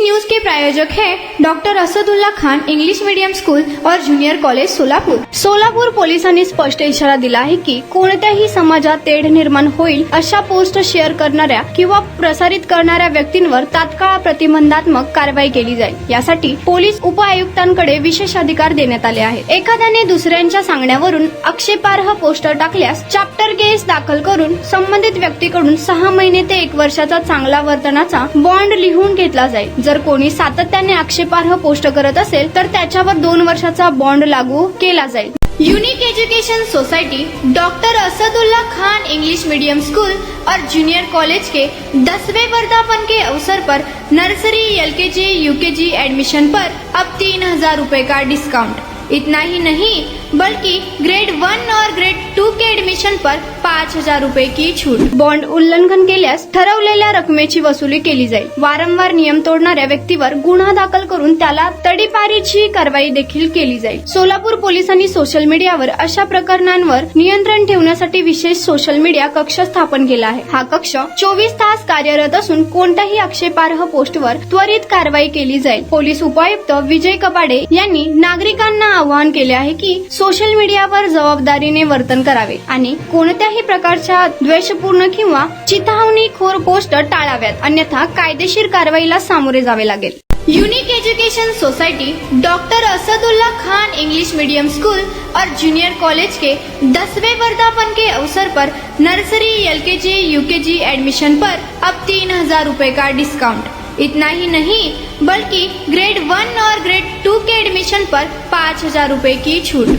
News के प्रायोजक हैं doctor Asadullah Khan English medium school और जूनियर कॉलेज सोलापूर। सोलापूर पोलिसांनी स्पष्ट इशारा दिला आहे की कोणत्याही समाजात तेढ निर्माण होईल अशा पोस्ट शेअर करणाऱ्या किंवा प्रसारित करणाऱ्या व्यक्तींवर तात्काळ प्रतिबंधात्मक कारवाई केली जाईल। यासाठी पोलीस उपआयुक्तांकडे विशेष अधिकार देण्यात आले आहेत। एखाद्याने दुसऱ्यांच्या सांगण्यावरून आक्षेपार्ह पोस्टर टाकल्यास चॅप्टर केस दाखल करून संबंधित व्यक्तीकडून 6 महिने ते 1 वर्षाचा चांगला वर्तनाचा बॉन्ड लिहून घेतला जाईल। जर कोणी सातत्याने आक्षेपार्ह पोस्ट करत असेल तर त्याच्यावर 2 वर्षाचा बॉन्ड लागू केला जाईल। Unique education society doctor Asadullah Khan English medium school और जूनियर कॉलेज के 10वें वर्धापन के अवसर पर नर्सरी LKG UKG एडमिशन पर अब 3000 रुपए का डिस्काउंट। इतना ही नहीं बल्कि ग्रेड 1 और ग्रेड 2 के एडमिशन पर 5000 रुपए की छूट। बॉन्ड उल्लंघन केल्यास ठरवलेल्या रकमेची वसुली केली जाईल। वारंवार नियम तोडणाऱ्या व्यक्तीवर गुन्हा दाखल करून त्याला तडीपारीची कारवाई देखील केली जाईल। सोलापूर पोलिसांनी सोशल मीडियावर अशा प्रकरणांवर नियंत्रण ठेवण्यासाठी विशेष सोशल मीडिया कक्ष स्थापन केला आहे। हा कक्ष 24 तास कार्यरत असून कोणत्याही आक्षेपार्ह पोस्टवर त्वरित कारवाई केली जाईल। पोलीस उपायुक्त विजय कपाडे यांनी नागरिकांना आवाहन केले आहे की सोशल मीडियावर जबाबदारीने वर्तन करावे आणि कोणत्याही प्रकारच्या द्वेषपूर्ण किंवा चिथावणीखोर पोस्ट टाळाव्यात, अन्यथा कायदेशीर कारवाईला सामोरे जावे लागेल। Unique education society doctor Asadullah Khan English medium school और जूनियर कॉलेज के 10वें वर्धापन के अवसर पर नर्सरी LKG UKG एडमिशन पर अब 3000 रुपए का डिस्काउंट। इतना ही नहीं बल्कि ग्रेड 1 और ग्रेड 2 के एडमिशन पर 5000 रुपए की छूट।